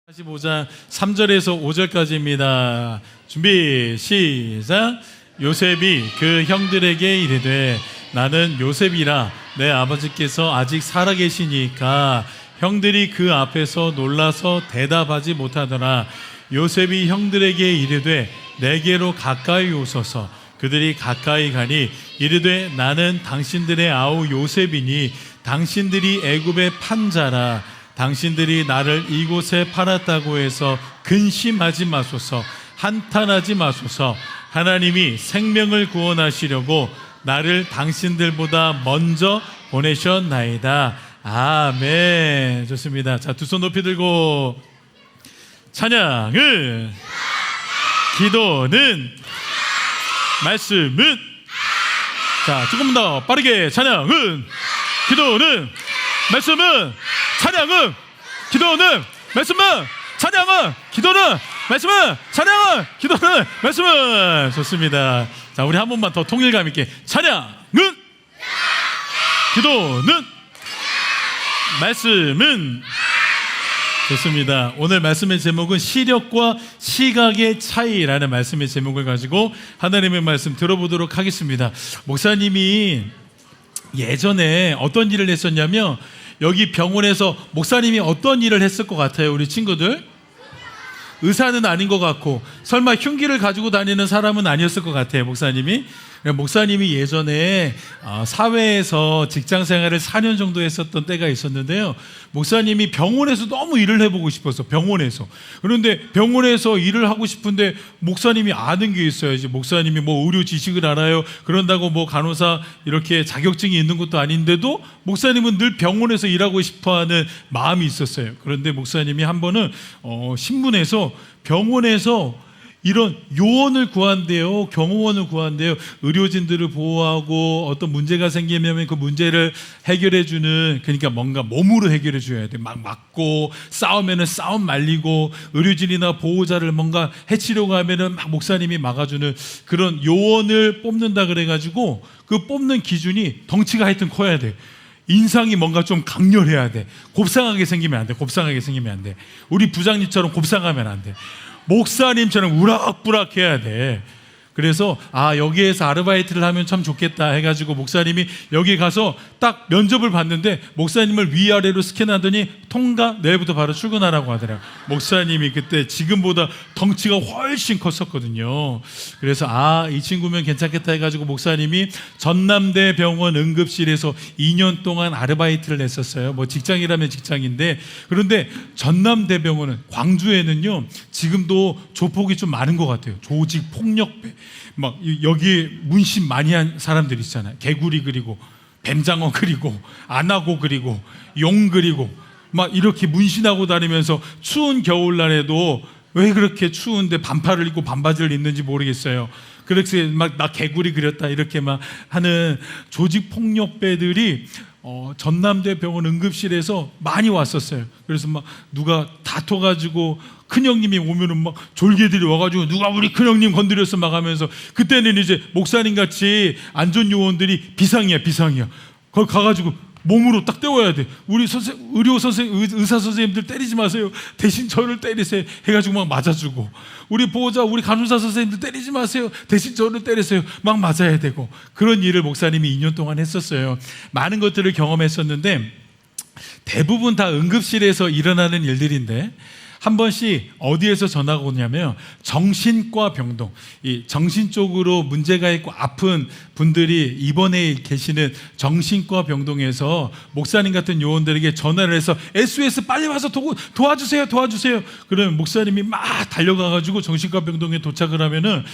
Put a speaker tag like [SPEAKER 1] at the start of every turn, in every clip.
[SPEAKER 1] 45장 3절에서 5절까지입니다. 준비 시작. 요셉이 그 형들에게 이르되 나는 요셉이라 내 아버지께서 아직 살아계시니까 형들이 그 앞에서 놀라서 대답하지 못하더라. 요셉이 형들에게 이르되 내게로 가까이 오소서. 그들이 가까이 가니 이르되 나는 당신들의 아우 요셉이니 당신들이 애굽의 판자라. 당신들이 나를 이곳에 팔았다고 해서 근심하지 마소서. 한탄하지 마소서. 하나님이 생명을 구원하시려고 나를 당신들보다 먼저 보내셨나이다. 아멘. 좋습니다. 자, 두 손 높이 들고 찬양은 기도는 말씀은 자, 조금 더 빠르게 찬양은 기도는 말씀은 찬양은 기도는 말씀은 찬양은 기도는 말씀은 찬양은 기도는 말씀은. 좋습니다. 자, 우리 한 번만 더 통일감 있게 찬양은 기도는 말씀은. 좋습니다. 오늘 말씀의 제목은 시력과 시각의 차이라는 말씀의 제목을 가지고 하나님의 말씀 들어보도록 하겠습니다. 목사님이 예전에 어떤 일을 했었냐면 여기 병원에서 목사님이 어떤 일을 했을 것 같아요? 우리 친구들? 의사는 아닌 것 같고 설마 흉기를 가지고 다니는 사람은 아니었을 것 같아요. 목사님이 예전에 사회에서 직장 생활을 4년 정도 했었던 때가 있었는데요. 목사님이 병원에서 너무 일을 해보고 싶었어. 병원에서. 그런데 병원에서 일을 하고 싶은데 목사님이 아는 게 있어요. 이제 목사님이 뭐 의료 지식을 알아요. 그런다고 뭐 간호사 이렇게 자격증이 있는 것도 아닌데도 목사님은 늘 병원에서 일하고 싶어하는 마음이 있었어요. 그런데 목사님이 한 번은 신문에서 병원에서 이런 요원을 구한대요. 경호원을 구한대요. 의료진들을 보호하고 어떤 문제가 생기면 그 문제를 해결해주는, 그러니까 뭔가 몸으로 해결해줘야 돼. 막 맞고 싸우면은 싸움 말리고 의료진이나 보호자를 뭔가 해치려고 하면은 막 목사님이 막아주는 그런 요원을 뽑는다 그래가지고 그 뽑는 기준이 덩치가 하여튼 커야 돼. 인상이 뭔가 좀 강렬해야 돼. 곱상하게 생기면 안 돼. 곱상하게 생기면 안 돼. 우리 부장님처럼 곱상하면 안 돼. 목사님처럼 우락부락 해야 돼. 그래서 여기에서 아르바이트를 하면 참 좋겠다 해가지고 목사님이 여기 가서 딱 면접을 봤는데 목사님을 위아래로 스캔하더니 통과, 내일부터 바로 출근하라고 하더라고요. 목사님이 그때 지금보다 덩치가 훨씬 컸었거든요. 그래서 이 친구면 괜찮겠다 해가지고 목사님이 전남대 병원 응급실에서 2년 동안 아르바이트를 했었어요. 뭐 직장이라면 직장인데, 그런데 전남대 병원은 광주에는요 지금도 조폭이 좀 많은 것 같아요. 조직 폭력배, 막 여기 문신 많이 한 사람들 있잖아요. 개구리 그리고 뱀장어 그리고 안하고 그리고 용 그리고 막 이렇게 문신하고 다니면서 추운 겨울날에도 왜 그렇게 추운데 반팔을 입고 반바지를 입는지 모르겠어요. 그래서 막 나 개구리 그렸다 이렇게 막 하는 조직 폭력배들이 전남대 병원 응급실에서 많이 왔었어요. 그래서 막 누가 다퉈가지고 큰형님이 오면은 막 졸개들이 와가지고 누가 우리 큰형님 건드렸어 막 하면서, 그때는 이제 목사님 같이 안전요원들이 비상이야. 거기 가가지고 몸으로 딱 때워야 돼. 우리 의사 선생님들 때리지 마세요. 대신 저를 때리세요. 해가지고 막 맞아주고, 우리 보호자, 우리 간호사 선생님들 때리지 마세요. 대신 저를 때리세요. 막 맞아야 되고, 그런 일을 목사님이 2년 동안 했었어요. 많은 것들을 경험했었는데 대부분 다 응급실에서 일어나는 일들인데, 한 번씩 어디에서 전화가 오냐면 정신과 병동, 이 정신 쪽으로 문제가 있고 아픈 분들이 입원해 계시는 정신과 병동에서 목사님 같은 요원들에게 전화를 해서 SOS 빨리 와서 도와주세요. 그러면 목사님이 막 달려가가지고 정신과 병동에 도착을 하면은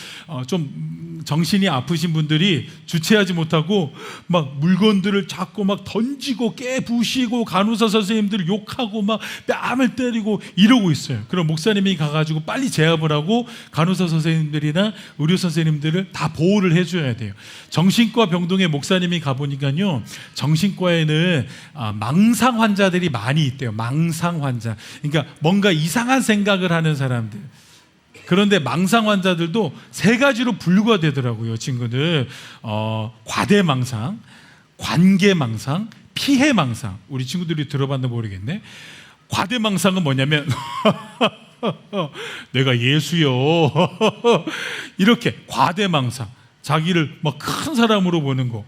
[SPEAKER 1] 좀 정신이 아프신 분들이 주체하지 못하고 막 물건들을 잡고 막 던지고 깨부시고 간호사 선생님들 욕하고 막 뺨을 때리고 이러고 있어요. 그럼 목사님이 가가지고 빨리 제압을 하고 간호사 선생님들이나 의료 선생님들을 다 보호를 해줘야 돼요. 정신과 병동에 목사님이 가보니까요, 정신과에는 망상 환자들이 많이 있대요. 망상 환자, 그러니까 뭔가 이상한 생각을 하는 사람들. 그런데 망상 환자들도 세 가지로 분류가 되더라고요, 친구들. 과대망상, 관계망상, 피해망상. 우리 친구들이 들어봤나 모르겠네. 과대망상은 뭐냐면 내가 예수요 이렇게 과대망상, 자기를 막 큰 사람으로 보는 거.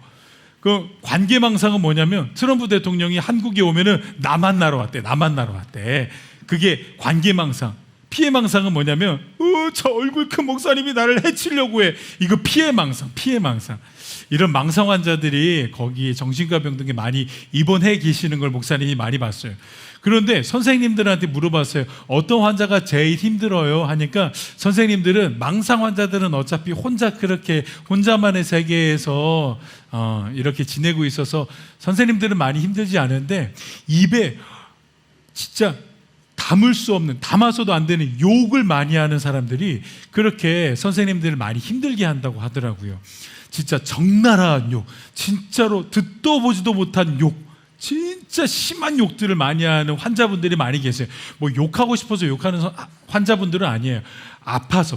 [SPEAKER 1] 그 관계망상은 뭐냐면 트럼프 대통령이 한국에 오면은 나 만나러 왔대. 그게 관계망상. 피해망상은 뭐냐면 저 얼굴 큰 목사님이 나를 해치려고 해. 이거 피해망상. 이런 망상 환자들이 거기 정신과 병동에 많이 입원해 계시는 걸 목사님이 많이 봤어요. 그런데 선생님들한테 물어봤어요. 어떤 환자가 제일 힘들어요? 하니까 선생님들은 망상 환자들은 어차피 혼자만의 세계에서 이렇게 지내고 있어서 선생님들은 많이 힘들지 않은데 입에 진짜 담아서도 안 되는 욕을 많이 하는 사람들이 그렇게 선생님들을 많이 힘들게 한다고 하더라고요. 진짜 적나라한 욕, 진짜로 듣도 보지도 못한 욕, 진짜 심한 욕들을 많이 하는 환자분들이 많이 계세요. 뭐 욕하고 싶어서 욕하는 환자분들은 아니에요.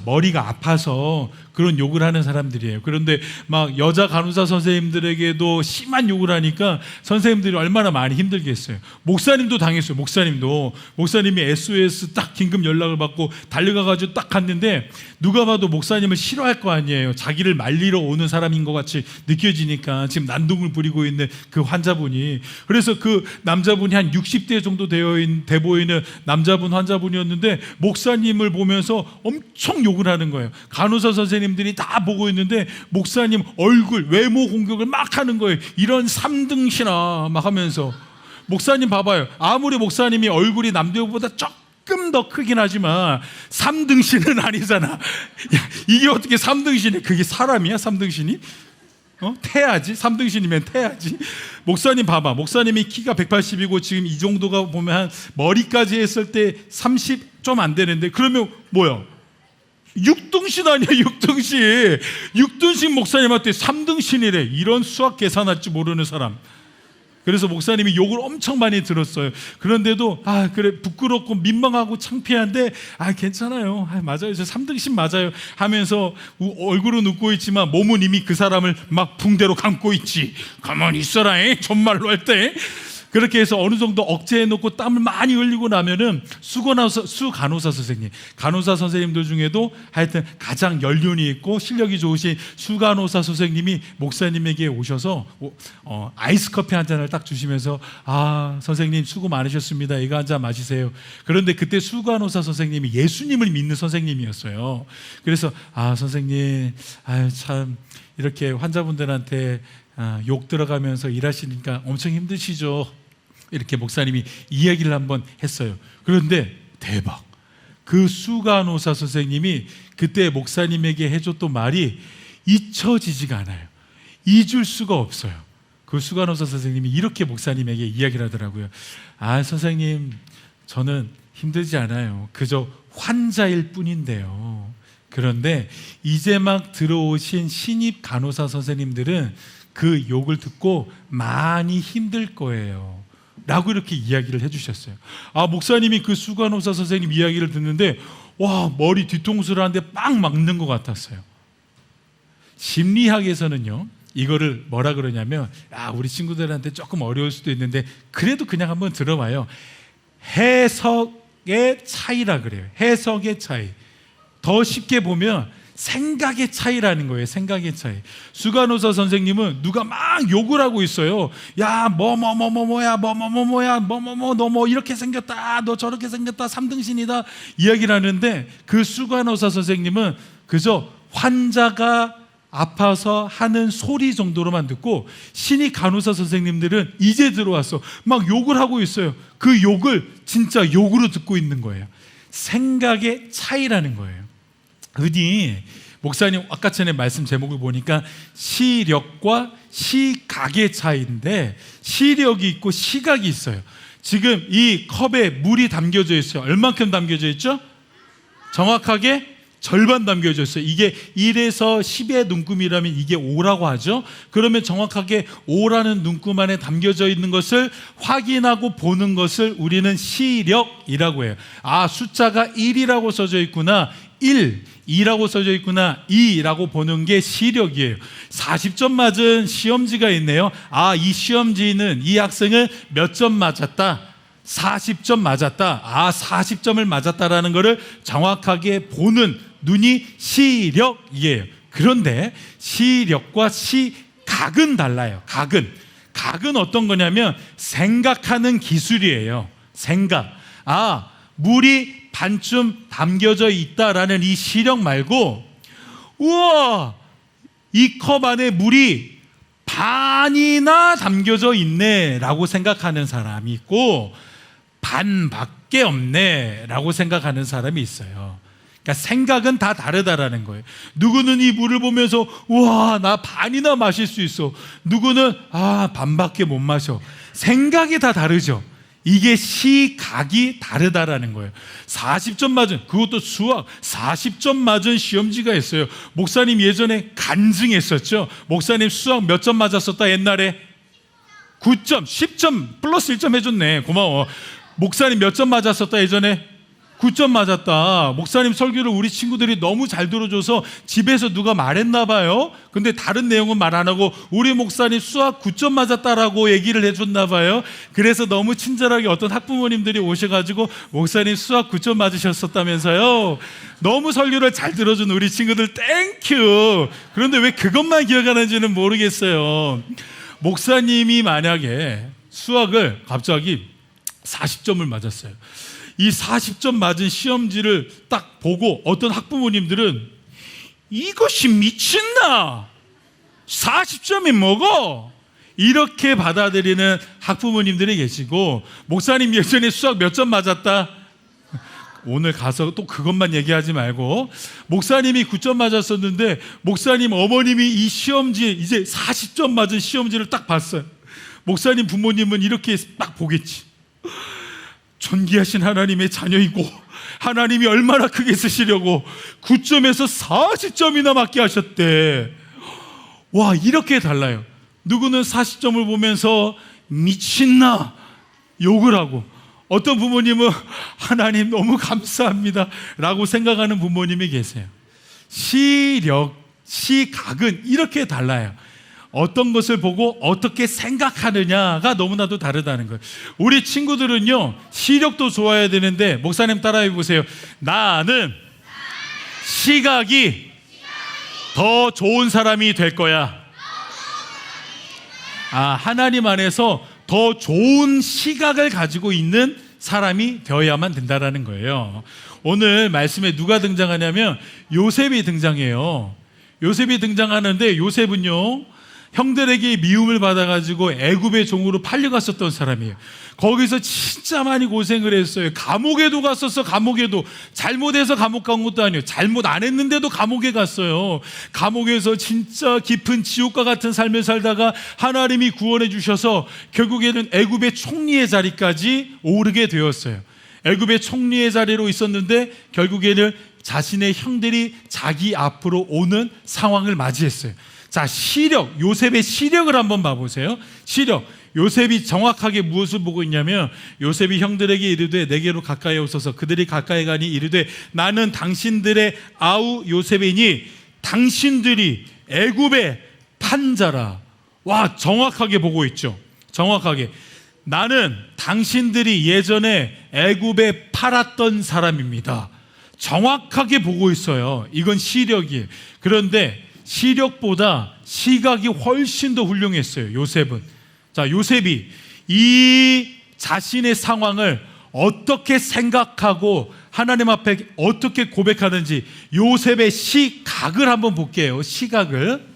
[SPEAKER 1] 머리가 아파서 그런 욕을 하는 사람들이에요. 그런데 막 여자 간호사 선생님들에게도 심한 욕을 하니까 선생님들이 얼마나 많이 힘들겠어요. 목사님도 당했어요. 목사님이 SOS 딱 긴급 연락을 받고 달려가가지고 딱 갔는데 누가 봐도 목사님을 싫어할 거 아니에요. 자기를 말리러 오는 사람인 것 같이 느껴지니까 지금 난동을 부리고 있는 그 환자분이. 그래서 그 남자분이 한 60대 정도 돼 보이는 남자분 환자분이었는데 목사님을 보면서 엄청 욕을 하는 거예요. 간호사 선생님들이 다 보고 있는데 목사님 얼굴 외모 공격을 막 하는 거예요. 이런 3등신아 막 하면서. 목사님 봐봐요. 아무리 목사님이 얼굴이 남들보다 조금 더 크긴 하지만 3등신은 아니잖아. 야, 이게 어떻게 3등신이? 그게 사람이야 3등신이? 태야지. 3등신이면 태야지. 목사님 봐봐. 목사님이 키가 180이고 지금 이 정도가 보면 한 머리까지 했을 때 30 좀 안 되는데 그러면 뭐야? 6등신 아니야 6등신. 6등신 목사님한테 3등신이래. 이런 수학 계산할 줄 모르는 사람. 그래서 목사님이 욕을 엄청 많이 들었어요. 그런데도 그래 부끄럽고 민망하고 창피한데 괜찮아요. 맞아요. 저 3등신 맞아요 하면서 얼굴은 웃고 있지만 몸은 이미 그 사람을 막 붕대로 감고 있지. 가만히 있어라. 정말로 할 때. 그렇게 해서 어느 정도 억제해놓고 땀을 많이 흘리고 나면은 간호사 선생님들 중에도 하여튼 가장 연륜이 있고 실력이 좋으신 수간호사 선생님이 목사님에게 오셔서 아이스 커피 한 잔을 딱 주시면서 선생님 수고 많으셨습니다. 이거 한 잔 마시세요. 그런데 그때 수간호사 선생님이 예수님을 믿는 선생님이었어요. 그래서 선생님 참 이렇게 환자분들한테 욕 들어가면서 일하시니까 엄청 힘드시죠? 이렇게 목사님이 이야기를 한번 했어요. 그런데 대박! 그 수간호사 선생님이 그때 목사님에게 해줬던 말이 잊혀지지가 않아요. 잊을 수가 없어요. 그 수간호사 선생님이 이렇게 목사님에게 이야기를 하더라고요. 선생님, 저는 힘들지 않아요. 그저 환자일 뿐인데요. 그런데 이제 막 들어오신 신입 간호사 선생님들은 그 욕을 듣고 많이 힘들 거예요 라고 이렇게 이야기를 해주셨어요. 목사님이 그 수간호사 선생님 이야기를 듣는데 머리 뒤통수를 한 대 빵 맞는 것 같았어요. 심리학에서는요 이거를 뭐라 그러냐면 우리 친구들한테 조금 어려울 수도 있는데 그래도 그냥 한번 들어봐요. 해석의 차이라 그래요. 해석의 차이. 더 쉽게 보면 생각의 차이라는 거예요. 생각의 차이. 수간호사 선생님은 누가 막 욕을 하고 있어요. 야, 뭐야, 너 뭐 이렇게 생겼다, 너 저렇게 생겼다, 3등신이다 이야기를 하는데 그 수간호사 선생님은 그저 환자가 아파서 하는 소리 정도로만 듣고 신입 간호사 선생님들은 이제 들어왔어. 막 욕을 하고 있어요. 그 욕을 진짜 욕으로 듣고 있는 거예요. 생각의 차이라는 거예요. 목사님 아까 전에 말씀 제목을 보니까 시력과 시각의 차이인데 시력이 있고 시각이 있어요. 지금 이 컵에 물이 담겨져 있어요. 얼만큼 담겨져 있죠? 정확하게 절반 담겨져 있어요. 이게 1에서 10의 눈금이라면 이게 5라고 하죠. 그러면 정확하게 5라는 눈금 안에 담겨져 있는 것을 확인하고 보는 것을 우리는 시력이라고 해요. 숫자가 1이라고 써져 있구나, 2라고 써져 있구나, 2라고 보는 게 시력이에요. 40점 맞은 시험지가 있네요. 이 시험지는 이 학생은 몇 점 맞았다? 40점 맞았다. 40점을 맞았다라는 것을 정확하게 보는 눈이 시력이에요. 그런데 시력과 시각은 달라요. 각은 어떤 거냐면 생각하는 기술이에요. 생각. 물이 반쯤 담겨져 있다라는 이 시력 말고, 우와, 이 컵 안에 물이 반이나 담겨져 있네 라고 생각하는 사람이 있고, 반밖에 없네 라고 생각하는 사람이 있어요. 그러니까 생각은 다 다르다라는 거예요. 누구는 이 물을 보면서 우와, 나 반이나 마실 수 있어. 누구는 반밖에 못 마셔. 생각이 다 다르죠. 이게 시각이 다르다라는 거예요. 40점 맞은, 그것도 수학 40점 맞은 시험지가 있어요. 목사님 예전에 간증했었죠. 목사님 수학 몇 점 맞았었다 옛날에? 9점, 10점 플러스 1점 해줬네. 고마워. 목사님 몇 점 맞았었다 예전에? 9점 맞았다. 목사님 설교를 우리 친구들이 너무 잘 들어줘서 집에서 누가 말했나 봐요. 근데 다른 내용은 말 안 하고 우리 목사님 수학 9점 맞았다라고 얘기를 해줬나 봐요. 그래서 너무 친절하게 어떤 학부모님들이 오셔가지고 목사님 수학 9점 맞으셨었다면서요. 너무 설교를 잘 들어준 우리 친구들 땡큐. 그런데 왜 그것만 기억하는지는 모르겠어요. 목사님이 만약에 수학을 갑자기 40점을 맞았어요. 이 40점 맞은 시험지를 딱 보고 어떤 학부모님들은 이것이 미친나? 40점이 뭐고? 이렇게 받아들이는 학부모님들이 계시고, 목사님 예전에 수학 몇 점 맞았다? 오늘 가서 또 그것만 얘기하지 말고, 목사님이 9점 맞았었는데 목사님 어머님이 이 시험지 이제 40점 맞은 시험지를 딱 봤어요. 목사님 부모님은 이렇게 딱 보겠지. 존귀하신 하나님의 자녀이고 하나님이 얼마나 크게 쓰시려고 9점에서 40점이나 맞게 하셨대. 와, 이렇게 달라요. 누구는 40점을 보면서 미친나 욕을 하고, 어떤 부모님은 하나님 너무 감사합니다 라고 생각하는 부모님이 계세요. 시각은 이렇게 달라요. 어떤 것을 보고 어떻게 생각하느냐가 너무나도 다르다는 거예요. 우리 친구들은요, 시력도 좋아야 되는데, 목사님 따라해 보세요. 나는 시각이 더 좋은 사람이 될 거야. 하나님 안에서 더 좋은 시각을 가지고 있는 사람이 되어야만 된다라는 거예요. 오늘 말씀에 누가 등장하냐면 요셉이 등장해요. 요셉이 등장하는데, 요셉은요 형들에게 미움을 받아가지고 애굽의 종으로 팔려갔었던 사람이에요. 거기서 진짜 많이 고생을 했어요. 감옥에도 갔었어. 감옥에도 잘못해서 감옥 간 것도 아니에요. 잘못 안 했는데도 감옥에 갔어요. 감옥에서 진짜 깊은 지옥과 같은 삶을 살다가 하나님이 구원해 주셔서 결국에는 애굽의 총리의 자리까지 오르게 되었어요. 애굽의 총리의 자리로 있었는데 결국에는 자신의 형들이 자기 앞으로 오는 상황을 맞이했어요. 자, 시력, 요셉의 시력을 한번 봐보세요. 시력, 요셉이 정확하게 무엇을 보고 있냐면, 요셉이 형들에게 이르되 내게로 가까이 오소서. 그들이 가까이 가니 이르되 나는 당신들의 아우 요셉이니 당신들이 애굽의 판자라. 와, 정확하게 보고 있죠. 정확하게. 나는 당신들이 예전에 애굽에 팔았던 사람입니다. 정확하게 보고 있어요. 이건 시력이에요. 그런데 시력보다 시각이 훨씬 더 훌륭했어요. 요셉은. 자, 요셉이 이 자신의 상황을 어떻게 생각하고 하나님 앞에 어떻게 고백하는지 요셉의 시각을 한번 볼게요. 시각을.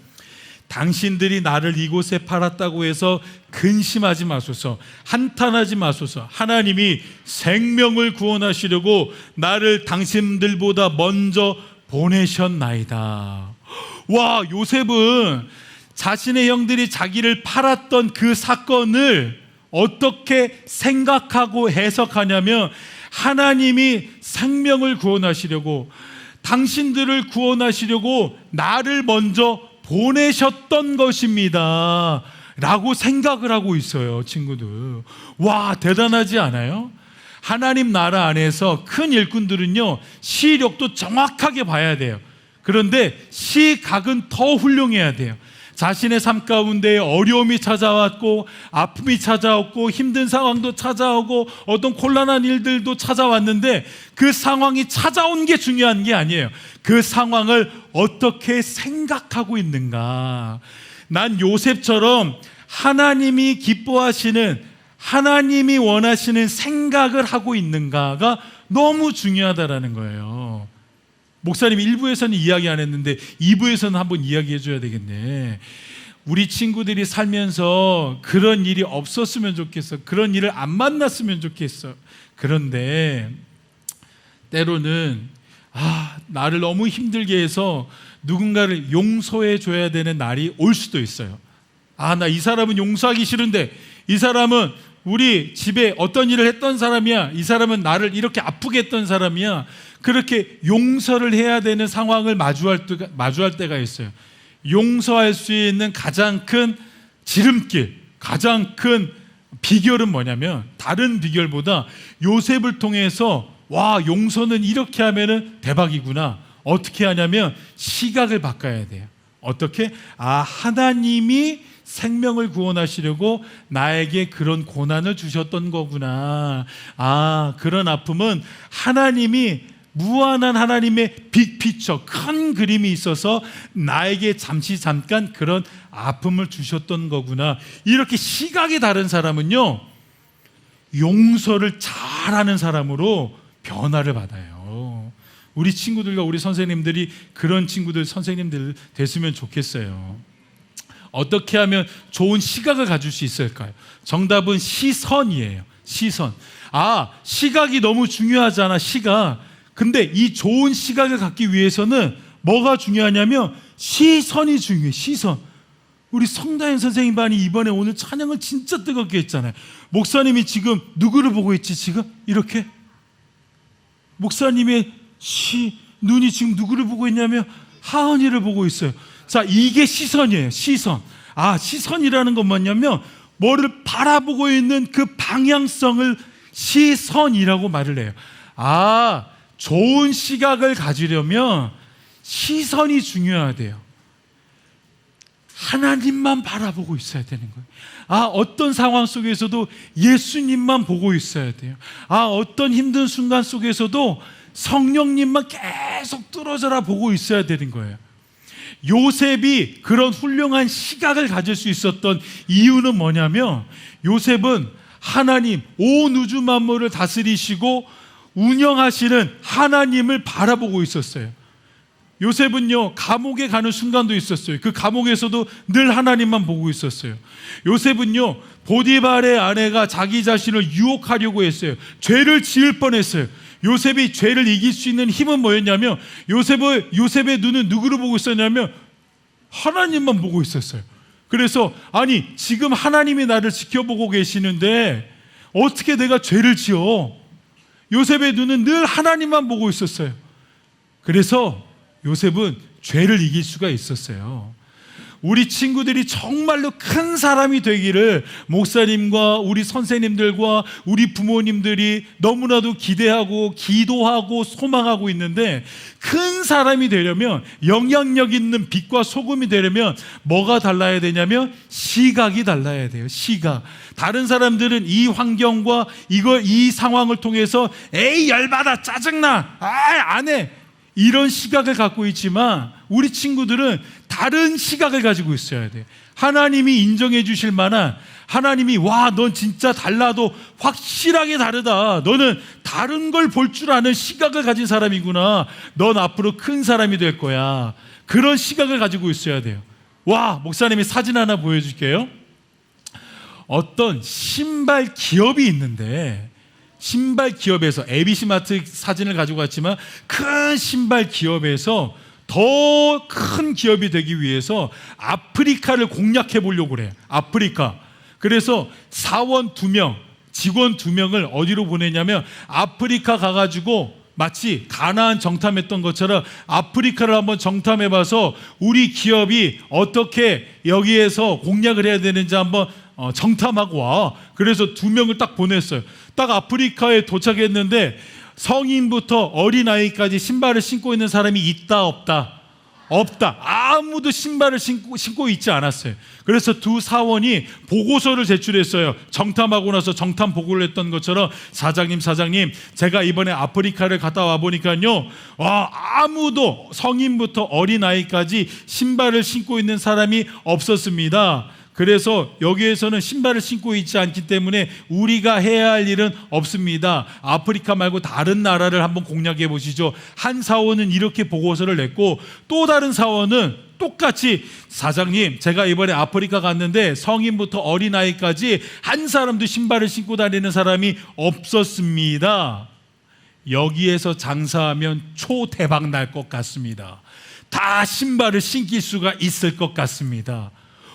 [SPEAKER 1] 당신들이 나를 이곳에 팔았다고 해서 근심하지 마소서, 한탄하지 마소서. 하나님이 생명을 구원하시려고 나를 당신들보다 먼저 보내셨나이다. 와, 요셉은 자신의 형들이 자기를 팔았던 그 사건을 어떻게 생각하고 해석하냐면, 하나님이 생명을 구원하시려고, 당신들을 구원하시려고 나를 먼저 보내셨던 것입니다 라고 생각을 하고 있어요. 친구들, 와, 대단하지 않아요? 하나님 나라 안에서 큰 일꾼들은요, 시력도 정확하게 봐야 돼요. 그런데 시각은 더 훌륭해야 돼요. 자신의 삶 가운데 어려움이 찾아왔고 아픔이 찾아왔고 힘든 상황도 찾아오고 어떤 곤란한 일들도 찾아왔는데 그 상황이 찾아온 게 중요한 게 아니에요. 그 상황을 어떻게 생각하고 있는가. 난 요셉처럼 하나님이 기뻐하시는, 하나님이 원하시는 생각을 하고 있는가가 너무 중요하다라는 거예요. 목사님 1부에서는 이야기 안 했는데 2부에서는 한번 이야기해 줘야 되겠네. 우리 친구들이 살면서 그런 일이 없었으면 좋겠어. 그런 일을 안 만났으면 좋겠어. 그런데 때로는 나를 너무 힘들게 해서 누군가를 용서해 줘야 되는 날이 올 수도 있어요. 나 이 사람은 용서하기 싫은데, 이 사람은 우리 집에 어떤 일을 했던 사람이야, 이 사람은 나를 이렇게 아프게 했던 사람이야. 그렇게 용서를 해야 되는 상황을 마주할 때가 있어요. 용서할 수 있는 가장 큰 지름길, 가장 큰 비결은 뭐냐면, 다른 비결보다 요셉을 통해서 용서는 이렇게 하면은 대박이구나. 어떻게 하냐면 시각을 바꿔야 돼요. 어떻게? 하나님이 생명을 구원하시려고 나에게 그런 고난을 주셨던 거구나. 그런 아픔은 하나님이, 무한한 하나님의 빅피처, 큰 그림이 있어서 나에게 잠깐 그런 아픔을 주셨던 거구나. 이렇게 시각이 다른 사람은요, 용서를 잘하는 사람으로 변화를 받아요. 우리 친구들과 우리 선생님들이 그런 친구들, 선생님들 됐으면 좋겠어요. 어떻게 하면 좋은 시각을 가질 수 있을까요? 정답은 시선이에요. 시선. 시각이 너무 중요하잖아, 시각. 근데 이 좋은 시각을 갖기 위해서는 뭐가 중요하냐면 시선이 중요해. 시선. 우리 성다현 선생님 반이 이번에 오늘 찬양을 진짜 뜨겁게 했잖아요. 목사님이 지금 누구를 보고 있지? 지금 이렇게 목사님의 눈이 지금 누구를 보고 있냐면 하은이를 보고 있어요. 자, 이게 시선이에요. 시선. 시선이라는 건 뭐냐면 뭐를 바라보고 있는 그 방향성을 시선이라고 말을 해요. 좋은 시각을 가지려면 시선이 중요하대요. 하나님만 바라보고 있어야 되는 거예요. 어떤 상황 속에서도 예수님만 보고 있어야 돼요. 어떤 힘든 순간 속에서도 성령님만 계속 뚫어져라 보고 있어야 되는 거예요. 요셉이 그런 훌륭한 시각을 가질 수 있었던 이유는 뭐냐면, 요셉은 하나님, 온 우주 만물을 다스리시고 운영하시는 하나님을 바라보고 있었어요. 요셉은요, 감옥에 가는 순간도 있었어요. 그 감옥에서도 늘 하나님만 보고 있었어요. 요셉은요, 보디발의 아내가 자기 자신을 유혹하려고 했어요. 죄를 지을 뻔했어요. 요셉이 죄를 이길 수 있는 힘은 뭐였냐면, 요셉의 눈은 누구를 보고 있었냐면 하나님만 보고 있었어요. 그래서 지금 하나님이 나를 지켜보고 계시는데 어떻게 내가 죄를 지어? 요셉의 눈은 늘 하나님만 보고 있었어요. 그래서 요셉은 죄를 이길 수가 있었어요. 우리 친구들이 정말로 큰 사람이 되기를 목사님과 우리 선생님들과 우리 부모님들이 너무나도 기대하고 기도하고 소망하고 있는데, 큰 사람이 되려면, 영향력 있는 빛과 소금이 되려면 뭐가 달라야 되냐면 시각이 달라야 돼요. 시각. 다른 사람들은 이 환경과 이 상황을 통해서 열받아, 짜증나, 안 해, 이런 시각을 갖고 있지만, 우리 친구들은 다른 시각을 가지고 있어야 돼. 하나님이 인정해 주실 만한, 하나님이 넌 진짜 달라도 확실하게 다르다, 너는 다른 걸 볼 줄 아는 시각을 가진 사람이구나, 넌 앞으로 큰 사람이 될 거야, 그런 시각을 가지고 있어야 돼요. 목사님이 사진 하나 보여줄게요. 어떤 신발 기업이 있는데, 신발 기업에서, ABC마트 사진을 가지고 왔지만 큰 신발 기업에서 더 큰 기업이 되기 위해서 아프리카를 공략해 보려고 그래요. 아프리카. 그래서 사원 2명, 직원 2명을 어디로 보내냐면 아프리카 가가지고 마치 가나안 정탐했던 것처럼 아프리카를 한번 정탐해봐서 우리 기업이 어떻게 여기에서 공략을 해야 되는지 한번 정탐하고 와. 그래서 2명을 딱 보냈어요. 딱 아프리카에 도착했는데 성인부터 어린아이까지 신발을 신고 있는 사람이 있다 없다? 없다. 아무도 신발을 신고 있지 않았어요. 그래서 두 사원이 보고서를 제출했어요. 정탐하고 나서 정탐 보고를 했던 것처럼 사장님 제가 이번에 아프리카를 갔다 와보니까요, 아무도 성인부터 어린아이까지 신발을 신고 있는 사람이 없었습니다. 그래서 여기에서는 신발을 신고 있지 않기 때문에 우리가 해야 할 일은 없습니다. 아프리카 말고 다른 나라를 한번 공략해 보시죠. 한 사원은 이렇게 보고서를 냈고, 또 다른 사원은 똑같이 사장님 제가 이번에 아프리카 갔는데 성인부터 어린아이까지 한 사람도 신발을 신고 다니는 사람이 없었습니다. 여기에서 장사하면 초대박 날 것 같습니다. 다 신발을 신길 수가 있을 것 같습니다.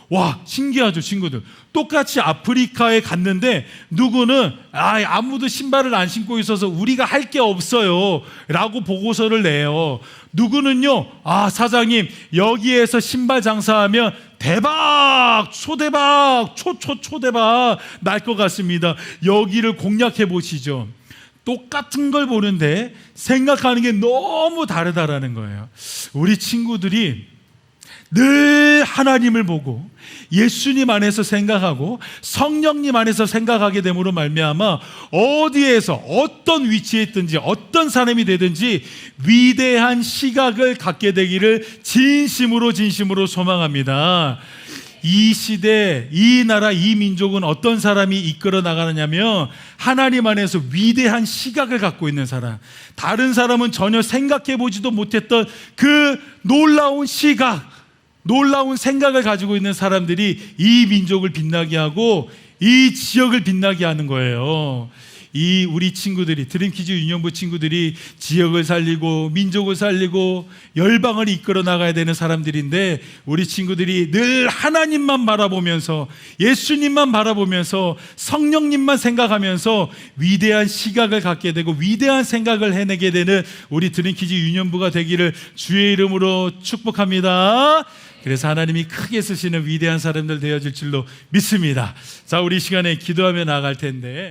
[SPEAKER 1] 와, 신기하죠, 친구들. 똑같이 아프리카에 갔는데 누구는 아무도 신발을 안 신고 있어서 우리가 할 게 없어요 라고 보고서를 내요. 누구는요, 사장님 여기에서 신발 장사하면 대박, 초대박, 초대박 날 것 같습니다. 여기를 공략해 보시죠. 똑같은 걸 보는데 생각하는 게 너무 다르다라는 거예요. 우리 친구들이 늘 하나님을 보고 예수님 안에서 생각하고 성령님 안에서 생각하게 됨으로 말미암아 어디에서 어떤 위치에 있든지 어떤 사람이 되든지 위대한 시각을 갖게 되기를 진심으로 소망합니다. 이 시대, 이 나라, 이 민족은 어떤 사람이 이끌어 나가느냐면 하나님 안에서 위대한 시각을 갖고 있는 사람, 다른 사람은 전혀 생각해 보지도 못했던 그 놀라운 시각, 놀라운 생각을 가지고 있는 사람들이 이 민족을 빛나게 하고 이 지역을 빛나게 하는 거예요. 이 우리 친구들이, 드림키즈 유년부 친구들이 지역을 살리고 민족을 살리고 열방을 이끌어 나가야 되는 사람들인데, 우리 친구들이 늘 하나님만 바라보면서 예수님만 바라보면서 성령님만 생각하면서 위대한 시각을 갖게 되고 위대한 생각을 해내게 되는 우리 드림키즈 유년부가 되기를 주의 이름으로 축복합니다. 그래서 하나님이 크게 쓰시는 위대한 사람들 되어질 줄로 믿습니다. 자, 우리 시간에 기도하며 나아갈 텐데,